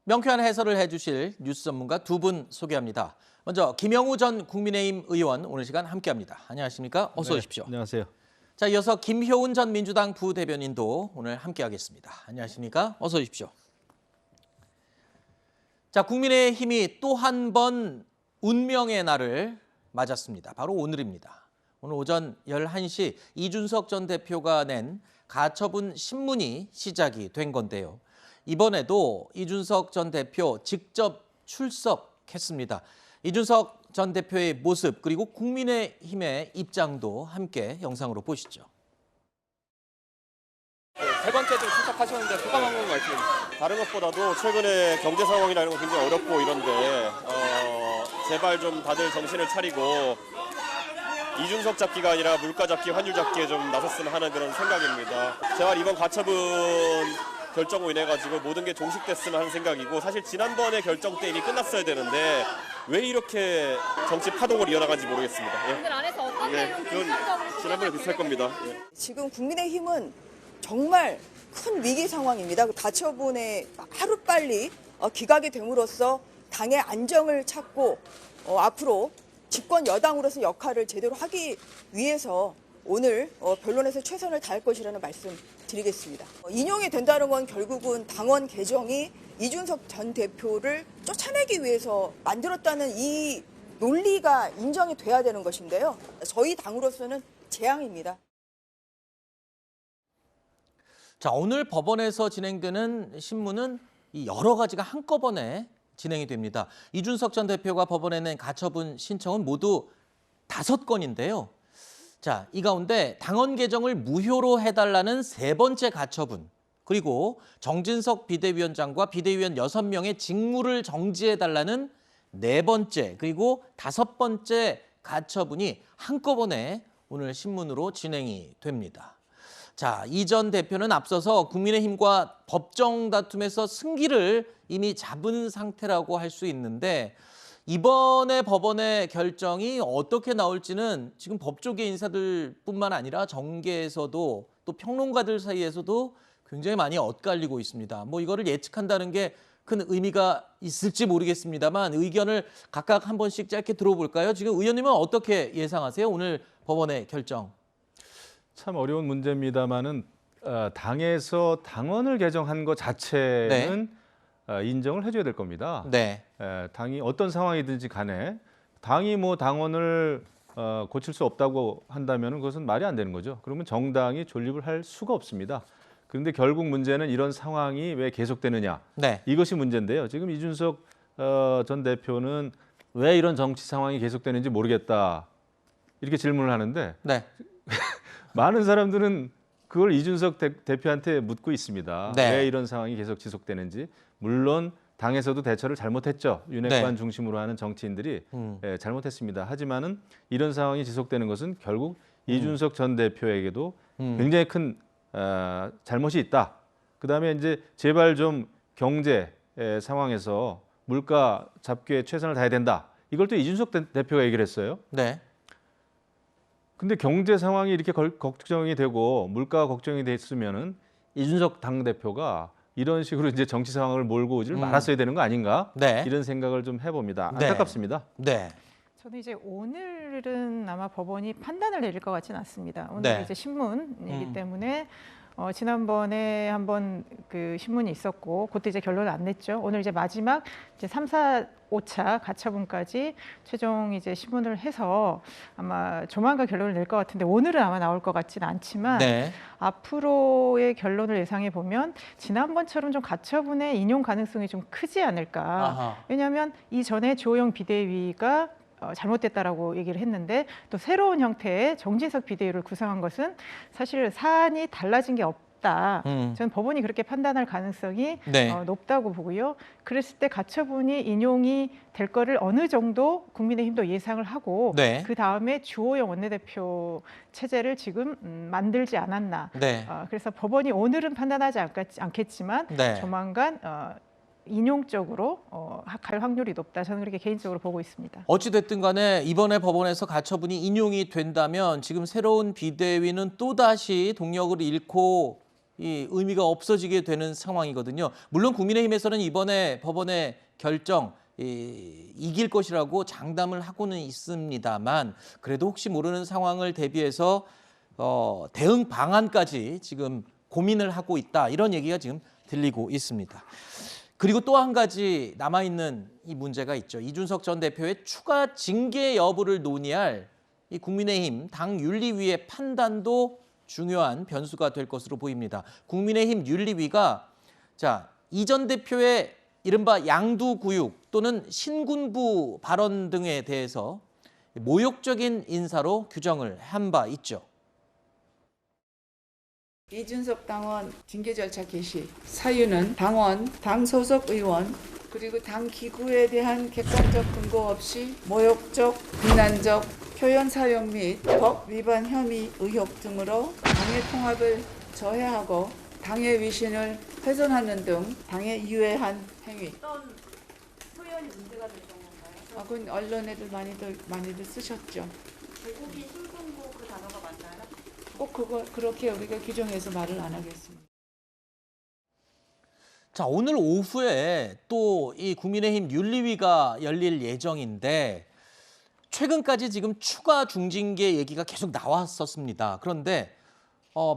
명쾌한 해설을 해주실 뉴스 전문가 두 분 소개합니다. 먼저 김영우 전 국민의힘 의원 오늘 시간 함께합니다. 안녕하십니까? 어서 오십시오. 안녕하세요. 자, 이어서 김효은 전 민주당 부대변인도 오늘 함께하겠습니다. 안녕하십니까? 어서 오십시오. 자, 국민의힘이 또 한 번 운명의 날을 맞았습니다. 바로 오늘입니다. 오늘 오전 11시 이준석 전 대표가 낸 가처분 신문이 시작이 된 건데요. 이번에도 이준석 전 대표 직접 출석했습니다. 이준석 전 대표의 모습 그리고 국민의힘의 입장도 함께 영상으로 보시죠. 세 번째 좀 출석하셨는데 소감 한 번 말씀 주세요. 다른 것보다도 최근에 경제 상황이나 이런 거 굉장히 어렵고 이런데 제발 좀 다들 정신을 차리고 이준석 잡기가 아니라 물가 잡기, 환율 잡기에 좀 나섰으면 하는 그런 생각입니다. 제발 이번 가처분 결정으로 인해 가지고 모든 게 종식됐으면 하는 생각이고, 사실 지난번에 결정 때 이미 끝났어야 되는데 왜 이렇게 정치 파동을 이어나간지 모르겠습니다. 예. 오늘 안에서 어떤 내용이 그건 지난번에 비슷할 겁니다. 예. 지금 국민의힘은 정말 큰 위기 상황입니다. 가처분에 하루빨리 기각이 됨으로써 당의 안정을 찾고 앞으로 집권 여당으로서 역할을 제대로 하기 위해서 오늘 변론에서 최선을 다할 것이라는 말씀 드리겠습니다. 인용이 된다는 건 결국은 당원 개정이 이준석 전 대표를 쫓아내기 위해서 만들었다는 이 논리가 인정이 돼야 되는 것인데요. 저희 당으로서는 재앙입니다. 자, 오늘 법원에서 진행되는 신문은 이 여러 가지가 한꺼번에 진행이 됩니다. 이준석 전 대표가 법원에 낸 가처분 신청은 모두 5건인데요. 자, 이 가운데 당원 개정을 무효로 해달라는 세 번째 가처분, 그리고 정진석 비대위원장과 비대위원 6명의 직무를 정지해달라는 네 번째, 그리고 5번째 가처분이 한꺼번에 오늘 신문으로 진행이 됩니다. 자, 이 전 대표는 앞서서 국민의힘과 법정 다툼에서 승기를 이미 잡은 상태라고 할 수 있는데, 이번에 법원의 결정이 어떻게 나올지는 지금 법조계 인사들뿐만 아니라 정계에서도 또 평론가들 사이에서도 굉장히 많이 엇갈리고 있습니다. 뭐 이거를 예측한다는 게 큰 의미가 있을지 모르겠습니다만 의견을 각각 한 번씩 짧게 들어볼까요? 지금 의원님은 어떻게 예상하세요? 오늘 법원의 결정. 참 어려운 문제입니다만은 당에서 당원을 개정한 것 자체는 인정을 해줘야 될 겁니다. 네. 당이 어떤 상황이든지 간에 당이 뭐 당원을 고칠 수 없다고 한다면 그것은 말이 안 되는 거죠. 그러면 정당이 존립을 할 수가 없습니다. 그런데 결국 문제는 이런 상황이 왜 계속되느냐. 네. 이것이 문제인데요. 지금 이준석 전 대표는 왜 이런 정치 상황이 계속되는지 모르겠다. 이렇게 질문을 하는데 네. 많은 사람들은 그걸 이준석 대표한테 묻고 있습니다. 네. 왜 이런 상황이 계속 지속되는지. 물론 당에서도 대처를 잘못했죠. 윤핵관 네. 중심으로 하는 정치인들이 잘못했습니다. 하지만은 이런 상황이 지속되는 것은 결국 이준석 전 대표에게도 굉장히 큰 잘못이 있다. 그다음에 이제 제발 좀 경제 상황에서 물가 잡기에 최선을 다해야 된다. 이걸 또 이준석 대표가 얘기를 했어요. 네. 근데 경제 상황이 이렇게 걱정이 되고 물가가 걱정이 됐으면은 이준석 당대표가 이런 식으로 이제 정치 상황을 몰고 오지를 말았어야 되는 거 아닌가? 네. 이런 생각을 좀 해봅니다. 네. 안타깝습니다. 네. 저는 이제 오늘은 아마 법원이 판단을 내릴 것 같지는 않습니다. 오늘 네. 이제 신문이기 때문에 지난번에 한번 그 신문이 있었고 그때 이제 결론을 안 냈죠. 오늘 이제 마지막 이제 3, 4, 5차 가처분까지 최종 이제 신문을 해서 아마 조만간 결론을 낼 것 같은데 오늘은 아마 나올 것 같지는 않지만 네. 앞으로의 결론을 예상해 보면 지난번처럼 좀 가처분의 인용 가능성이 좀 크지 않을까. 아하. 왜냐하면 이전에 주호영 비대위가 잘못됐다라고 얘기를 했는데 또 새로운 형태의 정진석 비대위를 구성한 것은 사실 사안이 달라진 게 없다. 저는 법원이 그렇게 판단할 가능성이 네. 높다고 보고요. 그랬을 때 가처분이 인용이 될 거를 어느 정도 국민의힘도 예상을 하고 네. 그 다음에 주호영 원내대표 체제를 지금 만들지 않았나. 네. 그래서 법원이 오늘은 판단하지 않겠지만 네. 조만간 인용적으로 갈 확률이 높다. 저는 그렇게 개인적으로 보고 있습니다. 어찌됐든 간에 이번에 법원에서 가처분이 인용이 된다면 지금 새로운 비대위는 또다시 동력을 잃고 이 의미가 없어지게 되는 상황이거든요. 물론 국민의힘에서는 이번에 법원의 결정 이길 것이라고 장담을 하고는 있습니다만 그래도 혹시 모르는 상황을 대비해서 대응 방안까지 지금 고민을 하고 있다 이런 얘기가 지금 들리고 있습니다. 그리고 또 한 가지 남아있는 이 문제가 있죠. 이준석 전 대표의 추가 징계 여부를 논의할 이 국민의힘 당 윤리위의 판단도 중요한 변수가 될 것으로 보입니다. 국민의힘 윤리위가 이 전 대표의 이른바 양두구육 또는 신군부 발언 등에 대해서 모욕적인 인사로 규정을 한 바 있죠. 이준석 당원 징계 절차 개시 사유는 당원, 당 소속 의원 그리고 당 기구에 대한 객관적 근거 없이 모욕적, 비난적 표현 사용 및 법 위반 혐의 의혹 등으로 당의 통합을 저해하고 당의 위신을 훼손하는 등 당에 유해한 행위. 어떤 표현이 문제가 됐던 건가요? 그건 언론에도 많이들 쓰셨죠. 제국이 신군부 그 단어가 맞나요? 꼭 그렇게 우리가 규정해서 말을 안 하겠습니다. 자, 오늘 오후에 또 이 국민의힘 윤리위가 열릴 예정인데 최근까지 지금 추가 중징계 얘기가 계속 나왔었습니다. 그런데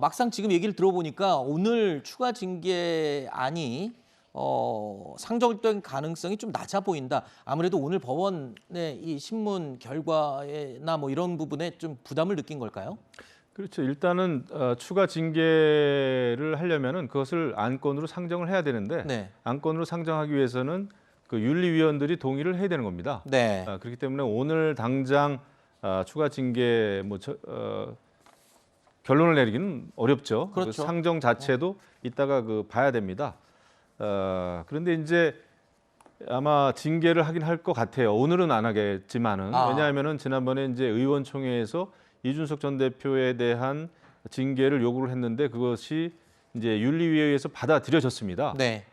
막상 지금 얘기를 들어보니까 오늘 추가 징계안이 상정된 가능성이 좀 낮아 보인다. 아무래도 오늘 법원의 이 신문 결과나 뭐 이런 부분에 좀 부담을 느낀 걸까요? 그렇죠. 일단은 추가 징계를 하려면은 그것을 안건으로 상정을 해야 되는데 네. 안건으로 상정하기 위해서는 그 윤리위원들이 동의를 해야 되는 겁니다. 네. 그렇기 때문에 오늘 당장 추가 징계 결론을 내리기는 어렵죠. 그렇죠. 그 상정 자체도 이따가 봐야 됩니다. 그런데 이제 아마 징계를 하긴 할 것 같아요. 오늘은 안 하겠지만은 왜냐하면은 지난번에 이제 의원총회에서 이준석 전 대표에 대한 징계를 요구를 했는데 그것이 이제 윤리위에서 받아들여졌습니다. 네.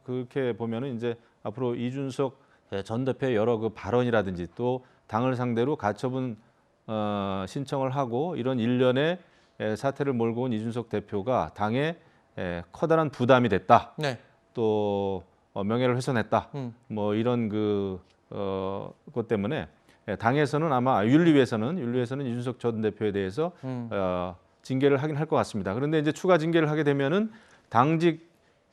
그렇게 보면은 이제 앞으로 이준석 전 대표의 여러 그 발언이라든지 또 당을 상대로 가처분 신청을 하고 이런 일련의 사태를 몰고 온 이준석 대표가 당에 커다란 부담이 됐다. 네. 또 명예를 훼손했다. 뭐 이런 것 때문에 당에서는 아마 윤리위에서는 이준석 전 대표에 대해서 징계를 하긴 할 것 같습니다. 그런데 이제 추가 징계를 하게 되면은 당직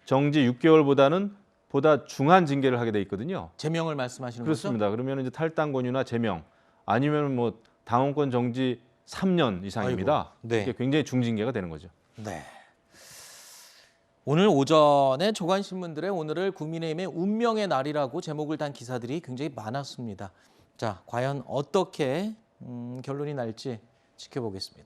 정지 6개월보다는 보다 중한 징계를 하게 돼 있거든요. 제명을 말씀하시는 그렇습니다. 그러면 이제 탈당 권유나 제명 아니면 뭐 당원권 정지 3년 이상입니다. 아이고, 네. 이게 굉장히 중징계가 되는 거죠. 네. 오늘 오전에 조간신문들의 오늘을 국민의힘의 운명의 날이라고 제목을 단 기사들이 굉장히 많았습니다. 자, 과연 어떻게 결론이 날지 지켜보겠습니다.